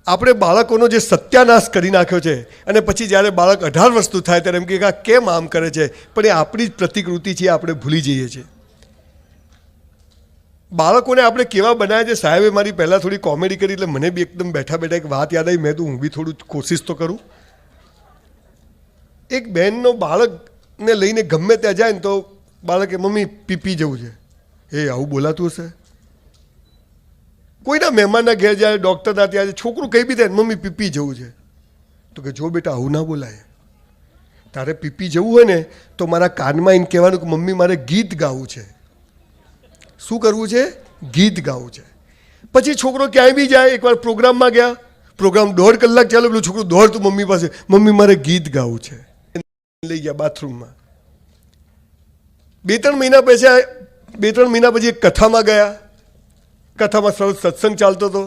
આપણે બાળકોનો જે સત્યાનાશ કરી નાખ્યો છે અને પછી જ્યારે બાળક 18 વર્ષનું થાય ત્યારે એમ કે કેમ આમ કરે છે, પણ એ આપણી જ પ્રતિકૃતિ છે, આપણે ભૂલી જઈએ છીએ. બાળકોને આપણે કેવા બનાવ્યા છે. સાહેબે મારી પહેલાં થોડી કોમેડી કરી એટલે મને બી એકદમ બેઠા બેઠા એક વાત યાદ આવી. મેં તો હું બી થોડું કોશિશ તો કરું. એક બહેનનો બાળકને લઈને ગમે ત્યાં જાય ને તો બાળકે મમ્મી પીપી જવું છે. એ આવું બોલાતું હશે? કોઈના મહેમાનના ઘેર જાય, ડૉક્ટરના ત્યાં જાય, છોકરું કંઈ બી થાય મમ્મી પીપી જવું છે. તો કે જો બેટા આવું ના બોલાય. તારે પીપી જવું હોય ને તો મારા કાનમાં એને કહેવાનું કે મમ્મી મારે ગીત ગાવું છે. શું કરવું છે? ગીત ગાવું છે. પછી છોકરો ક્યાંય બી જાય, એકવાર પ્રોગ્રામમાં ગયા, પ્રોગ્રામ 1.5 કલાક ચાલે, પેલું છોકરું દોડતું મમ્મી પાસે, મમ્મી મારે ગીત ગાવું છે. લઈ ગયા બાથરૂમમાં. 2-3 મહિના પછી એક કથામાં ગયા. કથામાં સરસ સત્સંગ ચાલતો હતો.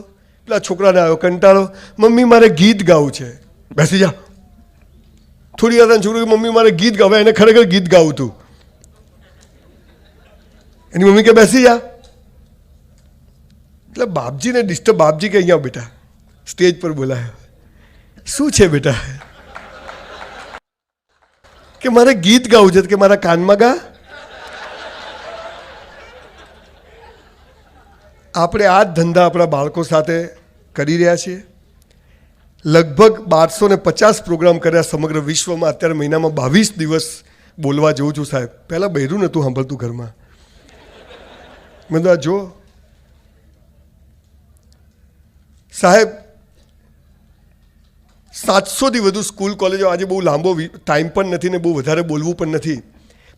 પેલા છોકરાને આવ્યો કંટાળો, મમ્મી મારે ગીત ગાવું છે. બેસી જા. થોડી વાર છોકરું મમ્મી મારે ગીત ગાવું. એને ખરેખર ગીત ગાવું હતું. એની મમ્મી કે બેસી જા. એટલે બાપજીને ડિસ્ટર્બ. બાપજી કે અહીંયા બેટા સ્ટેજ પર બોલાયો. શું છે બેટા? કે મારે ગીત ગાવું છે. કે મારા કાનમાં ગા. આપણે આ જ ધંધા આપણા બાળકો સાથે કરી રહ્યા છીએ. લગભગ 1250 પ્રોગ્રામ કર્યા સમગ્ર વિશ્વમાં. અત્યારે મહિનામાં 22 દિવસ બોલવા જઉં છું સાહેબ. પહેલાં બહેરું નહોતું સાંભળતું ઘરમાં. મેં તો જો સાહેબ 700થી વધુ સ્કૂલ કોલેજો. આજે બહુ લાંબો ટાઈમ પણ નથી ને બહુ વધારે બોલવું પણ નથી,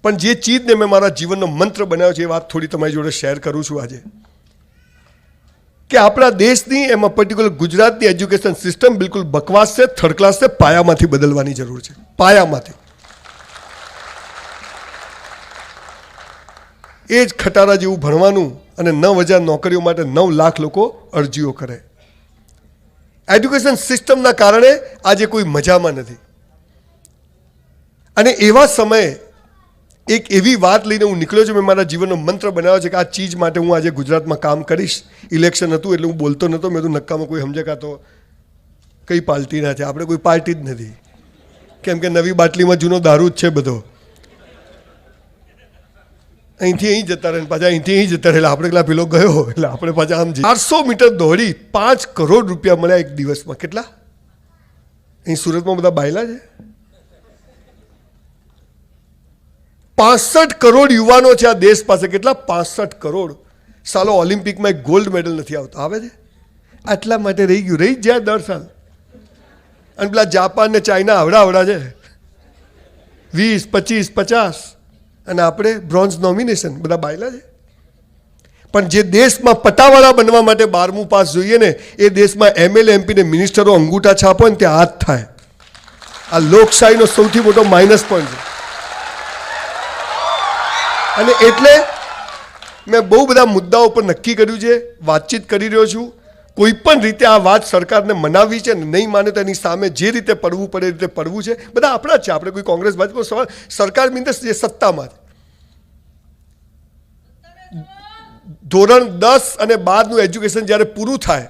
પણ જે ચીજને મેં મારા જીવનનો મંત્ર બનાવ્યો છે એ વાત થોડી તમારી જોડે શેર કરું છું આજે. કે આપણા દેશની, એમાં પર્ટિક્યુલર ગુજરાતની એજ્યુકેશન સિસ્ટમ બિલકુલ બકવાસ છે, થર્ડ ક્લાસ છે. પાયામાંથી બદલવાની જરૂર છે. પાયામાંથી. એ જ ખટારા જેવું ભણવાનું અને 9,000 નોકરીઓ માટે 9 લાખ લોકો અરજીઓ કરે. એજ્યુકેશન સિસ્ટમના કારણે આજે કોઈ મજામાં નથી. અને એવા સમયે એક એવી વાત લઈને હું નીકળ્યો છું. મેં મારા જીવનનો મંત્ર બનાવ્યો છે કે આ ચીજ માટે હું આજે ગુજરાતમાં કામ કરીશ. ઇલેક્શન હતું એટલે હું બોલતો નહોતો. મેં તો નક્કામાં કોઈ સમજે કાં તો કઈ પાર્ટીના છે. આપણે કોઈ પાર્ટી જ નથી, કેમ કે નવી બાટલીમાં જૂનો દારૂ જ છે બધો. અહીંથી અહીં જતા રહે, પાછા અહીંથી અહીં જતા રહે. આપણે પેલા પેલો ગયો એટલે આપણે પાછા આમ 400 મીટર દોડી 5 કરોડ રૂપિયા મળ્યા એક દિવસમાં. કેટલા? અહીં સુરતમાં બધા બાયલા છે. 65 કરોડ યુવાનો છે આ દેશ પાસે. કેટલા? 65 કરોડ. સાલો ઓલિમ્પિકમાં એક ગોલ્ડ મેડલ નથી આવતો. આવે છે. આટલા માટે રહી ગયું. રહી જ જાય દર સાલ. અને પેલા જાપાન ને ચાઇના આવડા છે 20, 25, 50. અને આપણે બ્રોન્ઝ નોમિનેશન. બધા બાયલા છે. પણ જે દેશમાં પટાવાળા બનવા માટે 12મું પાસ જોઈએ ને, એ દેશમાં MLA MP ને મિનિસ્ટરો અંગૂઠા છાપો ને ત્યાં હાથ થાય. આ લોકશાહીનો સૌથી મોટો માઇનસ પોઈન્ટ છે. અને એટલે મેં બહુ બધા મુદ્દાઓ પર નક્કી કર્યું છે, વાતચીત કરી રહ્યો છું. કોઈ પણ રીતે આ વાત સરકારને મનાવવી છે. નહીં માને તો એની સામે જે રીતે પડવું પડે એ રીતે પડવું છે. બધા આપણા જ છે. આપણે કોઈ કોંગ્રેસ ભાજપનો સવાલ. સરકાર મીન્સ જે સત્તામાં ધોરણ 10 અને 12નું એજ્યુકેશન જ્યારે પૂરું થાય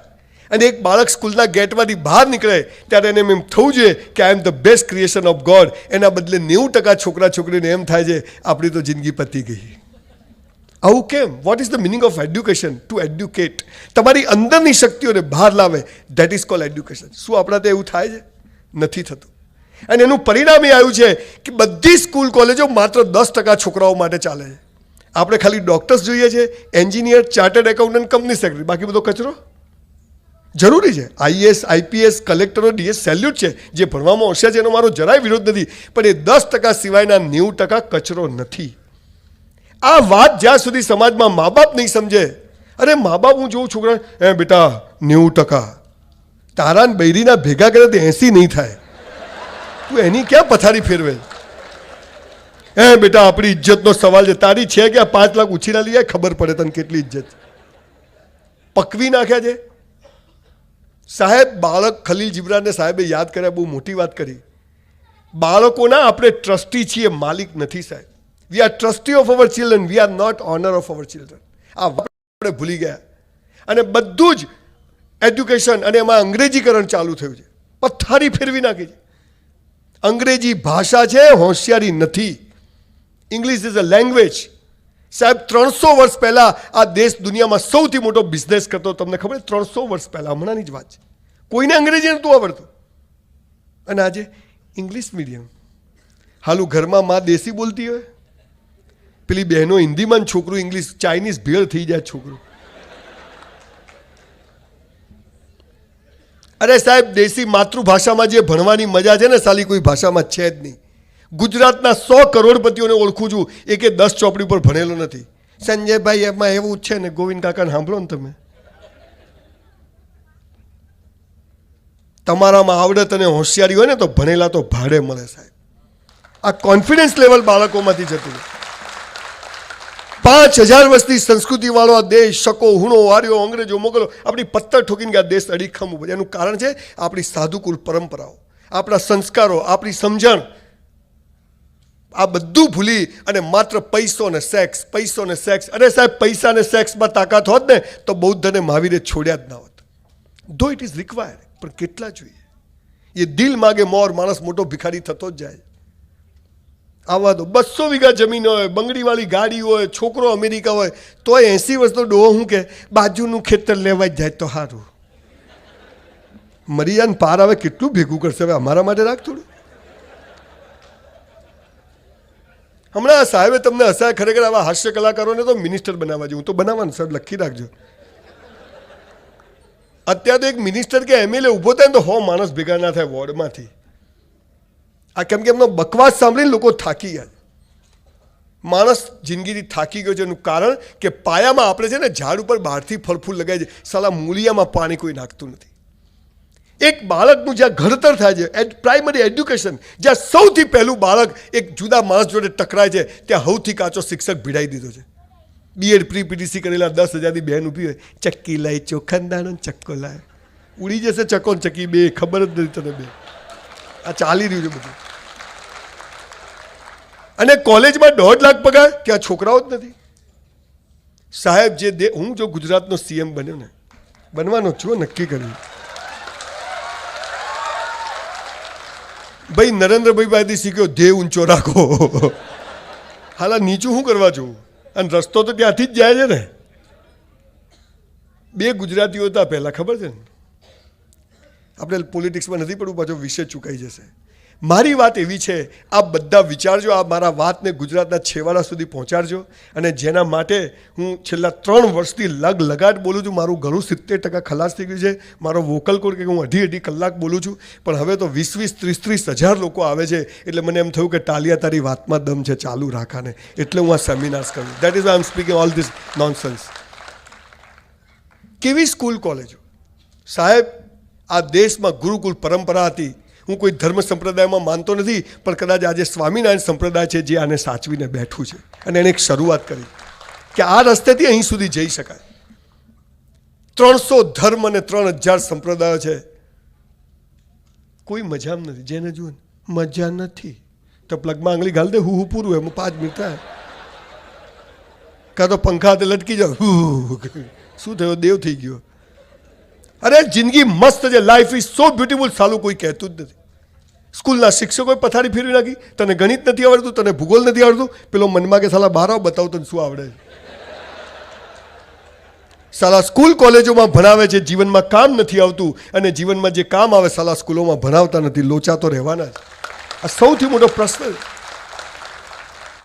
અને એક બાળક સ્કૂલના ગેટમાંથી બહાર નીકળે ત્યારે એને એમ થવું જોઈએ કે I am the best creation of God. એના બદલે 90% છોકરા છોકરીને એમ થાય છે આપણી તો જિંદગી પતી ગઈ. આવું કેમ? What is the meaning of education? To educate. તમારી અંદરની શક્તિઓને બહાર લાવે. That is called education. શું આપણા તો એવું થાય છે? નથી થતું. અને એનું પરિણામ એ આવ્યું છે કે બધી સ્કૂલ કોલેજો માત્ર 10% છોકરાઓ માટે ચાલે છે. આપણે ખાલી ડૉક્ટર્સ જોઈએ છે, engineer, chartered accountant, company secretary. બાકી બધો કચરો. જરૂરી છે. IAS, IPS, કલેક્ટરો, DS સેલ્યુટ છે. જે ભણવામાં હોશિયાર છે એનો મારો જરાય વિરોધ નથી, પણ એ 10% સિવાયના 90% કચરો નથી. આ વાત જ્યાં સુધી સમાજમાં મા બાપ નહીં સમજે. અરે મા બાપ, હું જોઉં છોકરા, બેટા 90%. તારા બૈરીના ભેગા કરે તો 80 નહીં થાય. તું એની ક્યાં પથારી ફેરવે? બેટા આપણી ઇજ્જતનો સવાલ છે. તારી છે કે 5 લાખ ઉછીના લઈ જાય, ખબર પડે તને કેટલી ઇજ્જત પકવી નાખ્યા છે. સાહેબ, બાળક ખલીલ જીબ્રાનને સાહેબે યાદ કર્યા, બહુ મોટી વાત કરી. બાળકોના આપણે ટ્રસ્ટી છીએ, માલિક નથી સાહેબ. We are trustee of our children, we are not owner of our children. આ આપણે ભૂલી ગયા. અને બધું જ એજ્યુકેશન અને એમાં અંગ્રેજીકરણ ચાલુ થયું છે. પથારી ફેરવી નાખી છે. અંગ્રેજી ભાષા છે, હોશિયારી નથી. English is a language. સાહેબ 300 વર્ષ પહેલાં આ દેશ દુનિયામાં સૌથી મોટો બિઝનેસ કરતો. તમને ખબર? 300 વર્ષ પહેલાં, હમણાંની જ વાત છે. કોઈને અંગ્રેજી નહોતું આવડતું અને આજે ઇંગ્લિશ મીડિયમ. હાલું ઘરમાં માં દેશી બોલતી હોય, પેલી બહેનો હિન્દીમાં, છોકરું ઇંગ્લિશ, ચાઇનીઝ ભેળ થઈ જાય છોકરું. અરે સાહેબ, દેશી માતૃભાષામાં જે ભણવાની મજા છે ને સાલી કોઈ ભાષામાં છે જ નહીં. ગુજરાતના 100 કરોડપતિઓને ઓળખું છું, એકે 10 ચોપડી પર ભણેલો નથી. સંજયભાઈ એમાં એવું જ છે ને, ગોવિંદ કાકાને સાંભળો ને તમે. તમારામાં આવડત અને હોશિયારી હોય ને તો ભણેલા તો ભાડે મળે સાહેબ. આ કોન્ફિડન્સ લેવલ બાળકોમાંથી જતું. 5000 વર્ષની સંસ્કૃતિવાળો આ દેશ, શકો, હુણો, આર્યો, અંગ્રેજો, મોગલો આપણી પથ્થર ઠોકીને કે આ દેશ અડીખમ ઉભો છે. એનું કારણ છે આપણી સાધુકુલ પરંપરાઓ, આપણા સંસ્કારો, આપણી સમજણ. આ બધું ભૂલી અને માત્ર પૈસો ને સેક્સ, પૈસો ને સેક્સ. અરે સાહેબ, પૈસા ને સેક્સમાં તાકાત હોત ને તો બૌદ્ધ અને મહાવીરે છોડ્યા જ ના હોત. ધો ઇટ ઇઝ રિક્વાયર્ડ, પણ કેટલા જોઈએ? એ દિલ માગે મોર, માણસ મોટો ભિખારી થતો જ જાય. આવા દો 200 વીઘા જમીન હોય, બંગડીવાળી ગાડી હોય, છોકરો અમેરિકા હોય, તોય 80 વર્ષનો ડોહો હું કે બાજુનું ખેતર લેવા જ જાય તો સારું. મરી જાય ને પાર આવે, કેટલું ભેગું કરશે? હવે અમારા માટે રાખ થોડું. હમણાં સાહેબે તમને હસાય. ખરેખર આવા હાસ્ય કલાકારોને તો મિનિસ્ટર બનાવવા જેવું. તો બનાવવાનું સાહેબ, લખી રાખજો. અત્યારે તો એક મિનિસ્ટર કે એમએલએ ઊભો થાય ને તો 100 માણસ ભેગા ના થાય વોર્ડમાંથી. આ કેમ કે એમનો બકવાસ સાંભળીને લોકો થાકી ગયા. માણસ જિંદગીથી થાકી ગયો છે. એનું કારણ કે પાયામાં આપણે છે ને ઝાડ ઉપર બહારથી ફળફૂલ લગાય છે, સાલા મૂળિયામાં પાણી કોઈ નાખતું નથી. એક બાળકનું જ્યાં ઘડતર થાય છે, પ્રાઇમરી એજ્યુકેશન, જ્યાં સૌથી પહેલું બાળક એક જુદા માણસ જોડે ટકરાય છે, ત્યાં સૌથી કાચો શિક્ષક ભીડાઈ દીધો છે. બીએડ પ્રી પીટીસી કરેલા 10,000ની બહેન ઊભી હોય, ચક્કી લાવી, ચોખંદાનો ચક્કો લાવે. ઉડી જશે ચક્કો ને ચક્કી બે, ખબર જ નથી તને બે. આ ચાલી રહ્યું છે બધું. અને કોલેજમાં 1.5 લાખ પગાર, ત્યાં છોકરાઓ જ નથી. સાહેબ, જે હું જો ગુજરાતનો સીએમ બન્યો ને, બનવાનો છું, નક્કી કર્યું. ભાઈ નરેન્દ્રભાઈ પાસેથી શીખ્યો, ધ્યેય ઊંચો રાખો. હાલા નીચું શું કરવા જવું? અને રસ્તો તો ત્યાંથી જ જાય છે ને. 2 ગુજરાતીઓ હતા પહેલાં, ખબર છે ને? આપણે પોલિટિક્સમાં નથી પડવું, પાછો વિષય ચૂકાઈ જશે. મારી વાત એવી છે, આ બધા વિચારજો, આ મારા વાતને ગુજરાતના છેવાડા સુધી પહોંચાડજો. અને જેના માટે હું છેલ્લા 3 વર્ષથી લગાટ બોલું છું. મારું ઘણું 70% ખલાસ થઈ ગયું છે. મારો વોકલ કોડ કે હું 2.5 કલાક બોલું છું, પણ હવે તો 20 30 હજાર લોકો આવે છે. એટલે મને એમ થયું કે ટાલિયા તારી વાતમાં દમ છે, ચાલુ રાખાને. એટલે હું આ સેમિનાર્સ કરું. That is I M speaking all this nonsense. કેવી સ્કૂલ કોલેજો સાહેબ! આ દેશમાં ગુરુકુલ પરંપરા હતી. હું કોઈ ધર્મ સંપ્રદાયમાં માનતો નથી, પણ કદાચ આજે સ્વામિનારાયણ સંપ્રદાય છે જે આને સાચવીને બેઠું છે. અને એને એક શરૂઆત કરી કે આ રસ્તેથી અહીં સુધી જઈ શકાય. 300 ધર્મ અને 3000 સંપ્રદાયો છે. કોઈ મજા નથી. જેને જુઓ મજા નથી તો પ્લગમાં આંગળી ઘાલ દે, હું પૂરું, એમાં 5 મિનિટ થાય. કાં તો પંખા હાથે લટકી જાઓ, શું થયો? દેવ થઈ ગયો. અરે જિંદગી મસ્ત છે, લાઈફ ઇઝ સો બ્યુટીફુલ, સાલું કોઈ કહેતું જ નથી. સ્કૂલના શિક્ષકોએ પથારી ફેરવી નાખી. તને ગણિત નથી આવડતું, તને ભૂગોળ નથી આવડતું, પેલો મનમાં કે સાલા બહાર આવ, બતાવ તને શું આવડે. સાલા સ્કૂલ કોલેજોમાં ભણાવે છે, જીવનમાં કામ નથી આવતું. અને જીવનમાં જે કામ આવે સાલા સ્કૂલોમાં ભણાવતા નથી. લોચા તો રહેવાના જ. આ સૌથી મોટો પ્રશ્ન છે.